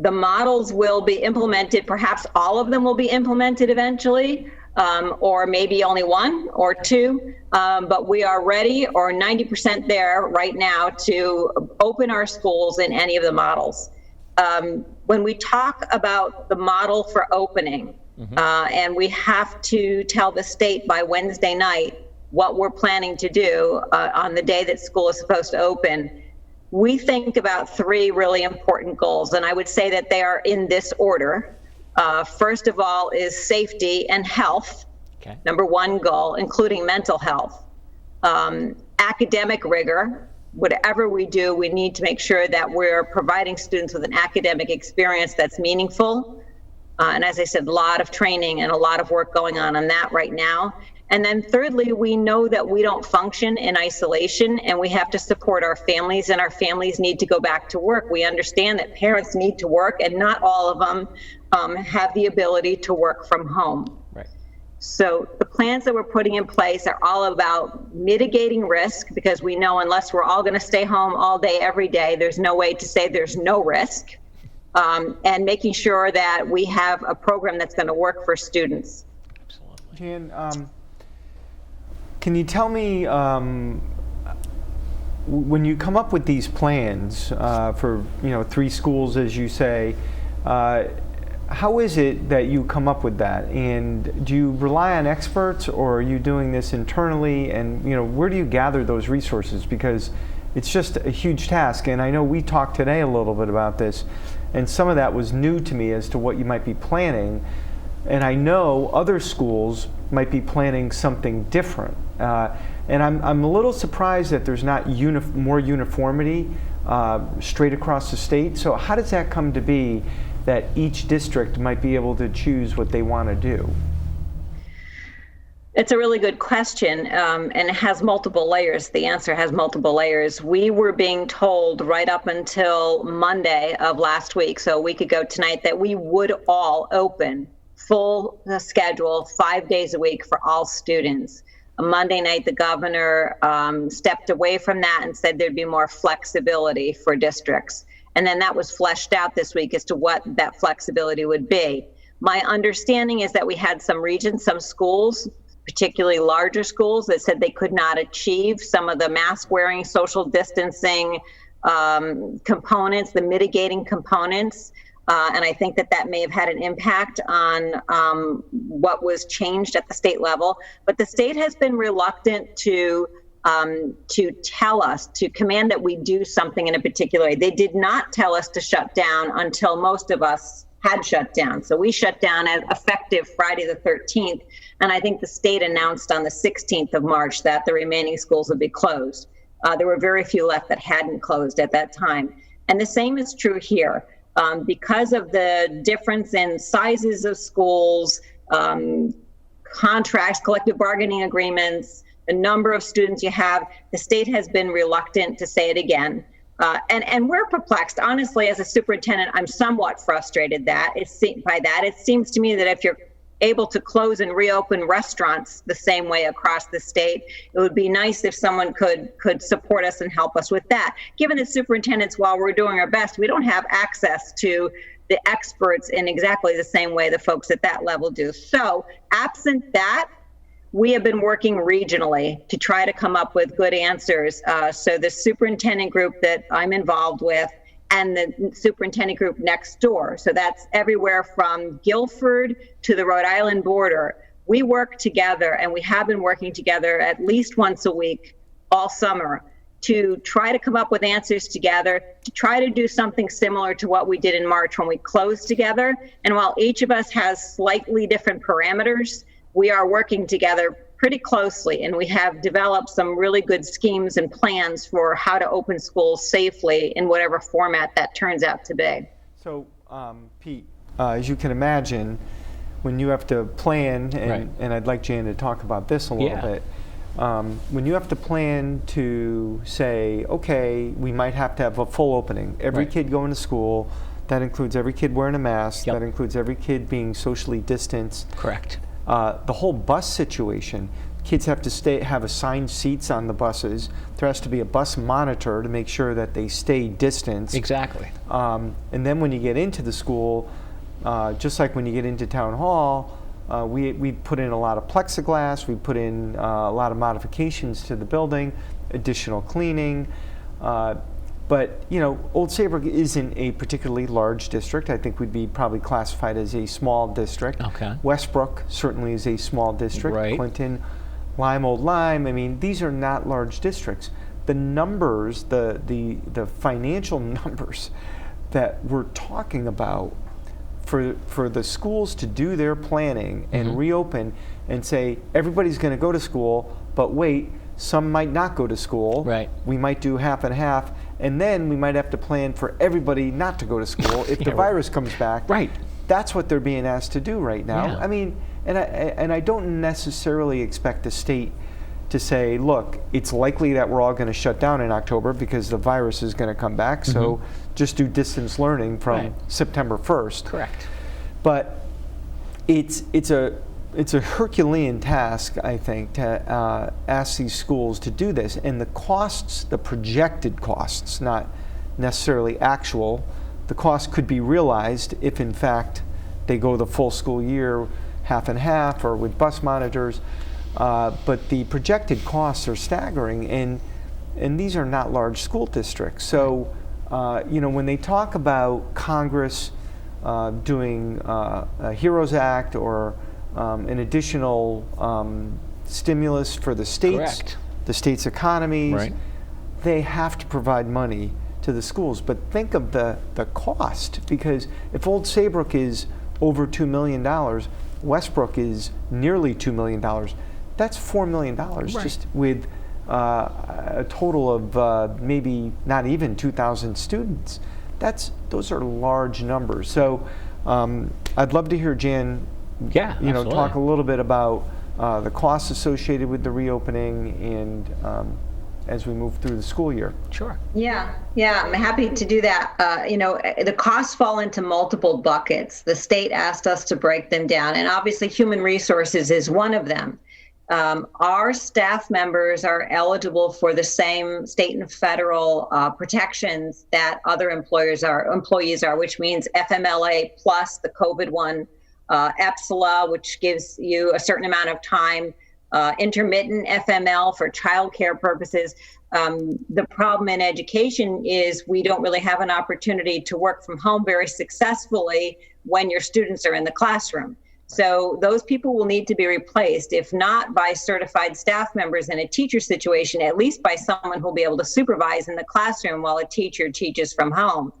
Speaker 9: the models will be implemented. Perhaps all of them will be implemented eventually, or maybe only one or two. But we are ready, or 90% there right now, to open our schools in any of the models. When we talk about the model for opening, and we have to tell the state by Wednesday night what we're planning to do on the day that school is supposed to open, we think about three really important goals, and I would say that they are in this order. First of all is safety and health,
Speaker 1: okay.
Speaker 9: Number one goal, including mental health. Academic rigor, whatever we do, we need to make sure that we're providing students with an academic experience that's meaningful. And as I said, a lot of training and a lot of work going on that right now. And then thirdly, we know that we don't function in isolation and we have to support our families, and our families need to go back to work. We understand that parents need to work and not all of them have the ability to work from home.
Speaker 1: Right.
Speaker 9: So the plans that we're putting in place are all about mitigating risk, because we know unless we're all going to stay home all day, every day, there's no way to say there's no risk, and making sure that we have a program that's going to work for students.
Speaker 1: Absolutely.
Speaker 2: Jan, can you tell me, when you come up with these plans for three schools, as you say, how is it that you come up with that? And do you rely on experts, or are you doing this internally? And where do you gather those resources? Because it's just a huge task. And I know we talked today a little bit about this, and some of that was new to me as to what you might be planning. And I know other schools might be planning something different. And I'm a little surprised that there's not more uniformity straight across the state. So how does that come to be that each district might be able to choose what they want to do?
Speaker 9: It's a really good question, and it has multiple layers. The answer has multiple layers. We were being told right up until Monday of last week, so a week ago tonight, that we would all open full schedule 5 days a week for all students. On Monday night, the governor stepped away from that and said there'd be more flexibility for districts. And then that was fleshed out this week as to what that flexibility would be. My understanding is that we had some regions, some schools, particularly larger schools, that said they could not achieve some of the mask wearing, social distancing components, the mitigating components. And I think that may have had an impact on what was changed at the state level. But the state has been reluctant to tell us, to command that we do something in a particular way. They did not tell us to shut down until most of us had shut down. So we shut down as effective Friday the 13th. And I think the state announced on the 16th of March that the remaining schools would be closed. There were very few left that hadn't closed at that time. And the same is true here. Because of the difference in sizes of schools, contracts, collective bargaining agreements, the number of students you have, the state has been reluctant to say it again. And we're perplexed. Honestly, as a superintendent, I'm somewhat frustrated by that. It seems to me that if you're able to close and reopen restaurants the same way across the state, it would be nice if someone could support us and help us with that. Given that superintendents, while we're doing our best, we don't have access to the experts in exactly the same way the folks at that level do. So absent that, we have been working regionally to try to come up with good answers. So the superintendent group that I'm involved with and the superintendent group next door, so that's everywhere from Guilford to the Rhode Island border, we work together, and we have been working together at least once a week all summer to try to come up with answers together, to try to do something similar to what we did in March when we closed together. And while each of us has slightly different parameters, we are working together pretty closely, and we have developed some really good schemes and plans for how to open schools safely in whatever format that turns out to be.
Speaker 2: So, Pete, as you can imagine, when you have to plan, and I'd like Jan to talk about this a little bit, when you have to plan to say, okay, we might have to have a full opening, every kid going to school, that includes every kid wearing a mask, that includes every kid being socially distanced.
Speaker 1: Correct.
Speaker 2: The whole bus situation, kids have to have assigned seats on the buses. There has to be a bus monitor to make sure that they stay distanced.
Speaker 1: Exactly.
Speaker 2: And then when you get into the school, just like when you get into town hall, we put in a lot of plexiglass, we put in a lot of modifications to the building, additional cleaning. But, you know, Old Saybrook isn't a particularly large district. I think we'd be probably classified as a small district.
Speaker 1: Okay.
Speaker 2: Westbrook certainly is a small district.
Speaker 1: Right.
Speaker 2: Clinton, Lyme, Old Lyme, I mean, these are not large districts. The numbers, the financial numbers that we're talking about for the schools to do their planning and reopen and say, everybody's going to go to school, but wait, some might not go to school.
Speaker 1: Right.
Speaker 2: We might do half and half. And then we might have to plan for everybody not to go to school if the virus comes back.
Speaker 1: Right.
Speaker 2: That's what they're being asked to do right now.
Speaker 1: Yeah.
Speaker 2: I mean, and I don't necessarily expect the state to say, look, it's likely that we're all going to shut down in October because the virus is going to come back. So just do distance learning from September 1st.
Speaker 1: Correct.
Speaker 2: But it's a Herculean task, I think, to ask these schools to do this. And the costs, the projected costs, not necessarily actual, the cost could be realized if, in fact, they go the full school year, half and half, or with bus monitors. But the projected costs are staggering, and these are not large school districts. So, you know, when they talk about Congress doing a HEROES Act or an additional stimulus for the states, the states' economies, they have to provide money to the schools. But think of the cost, because if Old Saybrook is over $2 million, Westbrook is nearly $2 million. That's $4 million just with a total of maybe not even 2,000 students. Those are large numbers. So I'd love to hear Jan talk a little bit about the costs associated with the reopening and as we move through the school year.
Speaker 1: Sure.
Speaker 9: Yeah, I'm happy to do that. You know, the costs fall into multiple buckets. The state asked us to break them down, and obviously human resources is one of them. Our staff members are eligible for the same state and federal protections that other employees are, which means FMLA plus the COVID one, EPSLA, which gives you a certain amount of time, intermittent FML for childcare purposes. The problem in education is we don't really have an opportunity to work from home very successfully when your students are in the classroom. So those people will need to be replaced, if not by certified staff members in a teacher situation, at least by someone who will be able to supervise in the classroom while a teacher teaches from home.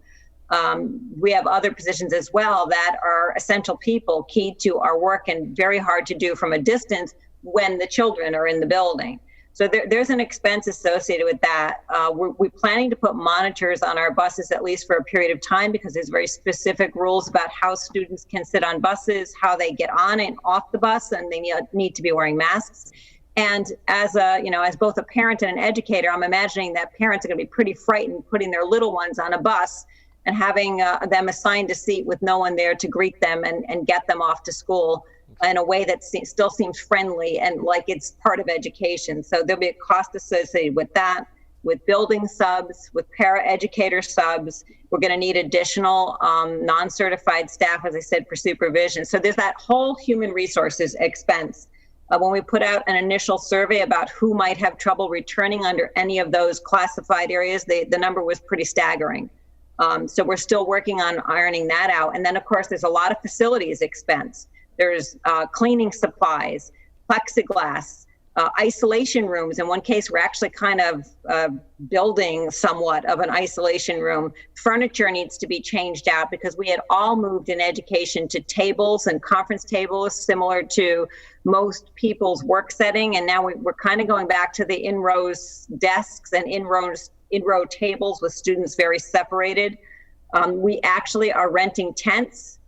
Speaker 9: We have other positions as well that are essential people, key to our work and very hard to do from a distance when the children are in the building. So there's an expense associated with that. We're planning to put monitors on our buses at least for a period of time, because there's very specific rules about how students can sit on buses, how they get on and off the bus, and they need to be wearing masks. And as both a parent and an educator, I'm imagining that parents are going to be pretty frightened putting their little ones on a bus and having them assigned a seat with no one there to greet them and get them off to school in a way that still seems friendly and like it's part of education. So there'll be a cost associated with that, with building subs, with para-educator subs. We're going to need additional non-certified staff, as I said, for supervision. So there's that whole human resources expense. When we put out an initial survey about who might have trouble returning under any of those classified areas, the number was pretty staggering. So we're still working on ironing that out. And then, of course, there's a lot of facilities expense. There's cleaning supplies, plexiglass, isolation rooms. In one case, we're actually kind of building somewhat of an isolation room. Furniture needs to be changed out because we had all moved in education to tables and conference tables similar to most people's work setting. And now we're kind of going back to the in-rows desks and in-row tables with students very separated. We actually are renting tents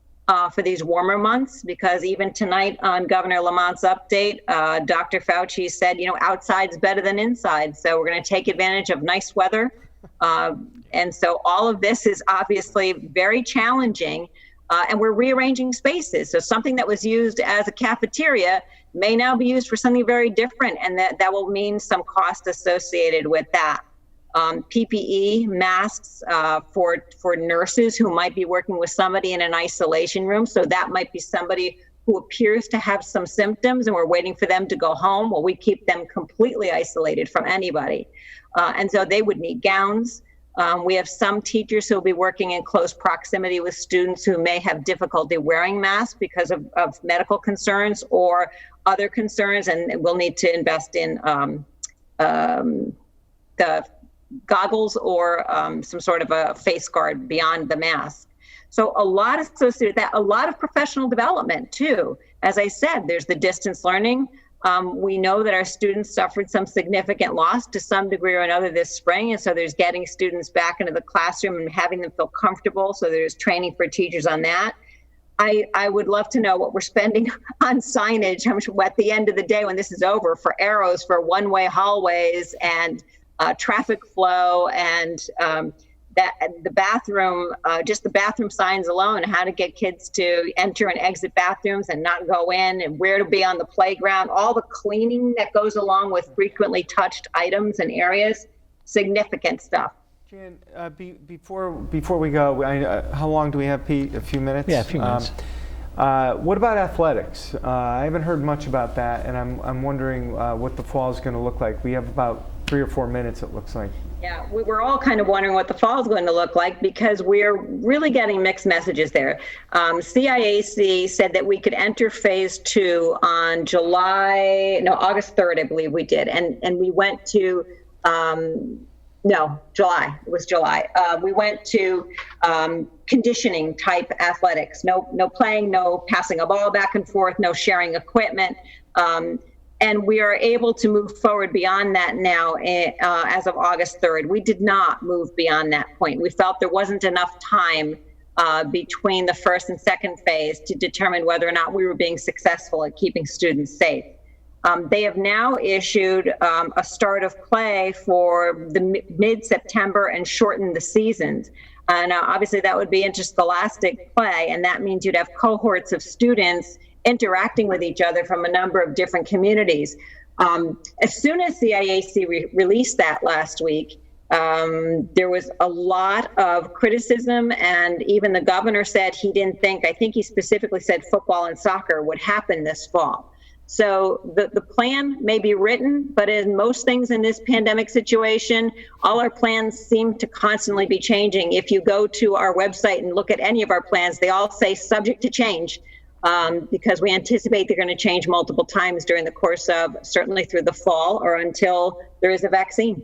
Speaker 9: for these warmer months, because even tonight on Governor Lamont's update, Dr. Fauci said, outside's better than inside. So we're going to take advantage of nice weather. And so all of this is obviously very challenging. And we're rearranging spaces. So something that was used as a cafeteria may now be used for something very different. And that will mean some cost associated with that. PPE, masks for nurses who might be working with somebody in an isolation room. So that might be somebody who appears to have some symptoms and we're waiting for them to go home. Well, we keep them completely isolated from anybody. And so they would need gowns. We have some teachers who will be working in close proximity with students who may have difficulty wearing masks because of medical concerns or other concerns, and we'll need to invest in the goggles or some sort of a face guard beyond the mask. So a lot associated with that, a lot of professional development too. As I said, there's the distance learning. We know that our students suffered some significant loss to some degree or another this spring. And so there's getting students back into the classroom and having them feel comfortable. So there's training for teachers on that. I would love to know what we're spending on signage, how much at the end of the day when this is over, for arrows for one-way hallways and traffic flow and that the bathroom, just the bathroom signs alone, how to get kids to enter and exit bathrooms and not go in, and where to be on the playground, all the cleaning that goes along with frequently touched items and areas, significant stuff.
Speaker 2: Jan, before we go, how long do we have, Pete? A few minutes?
Speaker 1: Yeah, a few minutes.
Speaker 2: What about athletics? I haven't heard much about that, and I'm wondering what the fall is going to look like. We have about 3 or 4 minutes, it looks like.
Speaker 9: Yeah, we're all kind of wondering what the fall is going to look like because we're really getting mixed messages there. CIAC said that we could enter phase 2 on August 3rd, I believe we did. And we went to, July. It was July. We went to conditioning type athletics. No playing, no passing a ball back and forth, no sharing equipment. And we are able to move forward beyond that now as of August 3rd. We did not move beyond that point. We felt there wasn't enough time between the first and second phase to determine whether or not we were being successful at keeping students safe. They have now issued a start of play for the mid-September and shortened the seasons. And obviously that would be interscholastic play, and that means you'd have cohorts of students interacting with each other from a number of different communities. As soon as CIAC released that last week, there was a lot of criticism, and even the governor said he didn't think, I think he specifically said football and soccer would happen this fall. So the plan may be written, but in most things in this pandemic situation, all our plans seem to constantly be changing. If you go to our website and look at any of our plans, they all say subject to change. Because we anticipate they're going to change multiple times during the course of certainly through the fall or until there is a vaccine.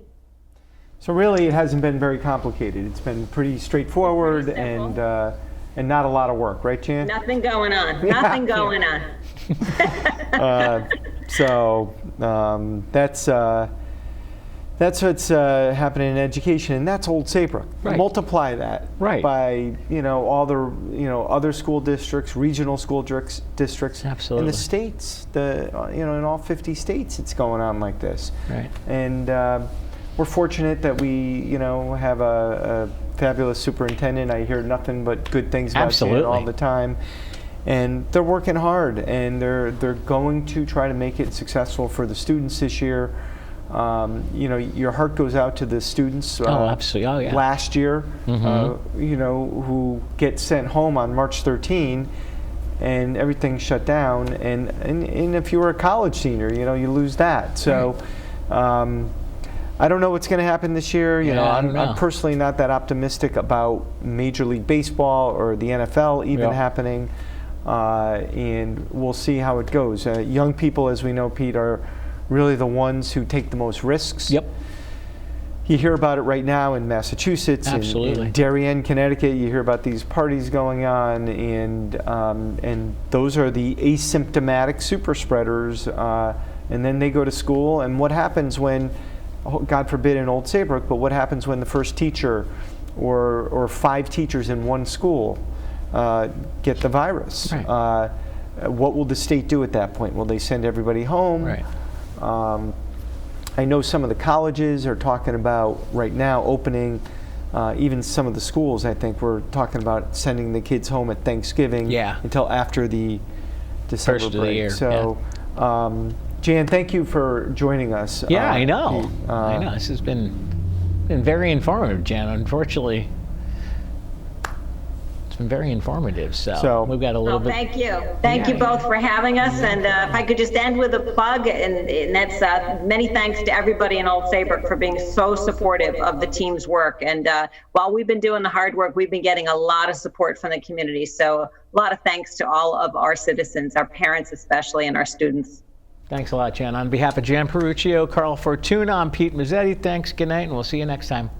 Speaker 2: So really it hasn't been very complicated. It's been pretty straightforward and not a lot of work, right, Jan?
Speaker 9: Nothing going on. Nothing going on.
Speaker 2: That's what's happening in education, and that's Old Saybrook.
Speaker 1: Right.
Speaker 2: Multiply that by all the other school districts, regional school districts,
Speaker 1: absolutely,
Speaker 2: in the states. In all 50 states, it's going on like this.
Speaker 1: Right.
Speaker 2: And we're fortunate that we have a fabulous superintendent. I hear nothing but good things about Jan all the time. And they're working hard, and they're going to try to make it successful for the students this year. Your heart goes out to the students
Speaker 1: absolutely. Oh, yeah.
Speaker 2: last year, who get sent home on March 13 and everything shut down. And if you were a college senior, you lose that. So I don't know what's going to happen this year. I'm personally not that optimistic about Major League Baseball or the NFL even happening. And we'll see how it goes. Young people, as we know, Pete, are really the ones who take the most risks.
Speaker 1: Yep.
Speaker 2: You hear about it right now in Massachusetts,
Speaker 1: Absolutely.
Speaker 2: in Darien, Connecticut. You hear about these parties going on, and those are the asymptomatic super spreaders. And then they go to school, and what happens when, God forbid in Old Saybrook, but what happens when the first teacher or 5 teachers in one school get the virus?
Speaker 1: Right.
Speaker 2: What will the state do at that point? Will they send everybody home?
Speaker 1: Right.
Speaker 2: I know some of the colleges are talking about right now opening, even some of the schools, I think, we're talking about sending the kids home at Thanksgiving until after the December
Speaker 1: First of
Speaker 2: break.
Speaker 1: the year.
Speaker 2: So, Jan, thank you for joining us.
Speaker 1: Yeah, I know. I know. This has been very informative, Jan. Unfortunately, it's been very informative. So we've got a little bit.
Speaker 9: Thank you. Thank you both for having us. And if I could just end with a plug, and that's many thanks to everybody in Old Saybrook for being so supportive of the team's work. And while we've been doing the hard work, we've been getting a lot of support from the community. So a lot of thanks to all of our citizens, our parents especially, and our students.
Speaker 1: Thanks a lot, Jan. On behalf of Jan Perruccio, Carl Fortuna, I'm Pete Mezzetti. Thanks, good night, and we'll see you next time.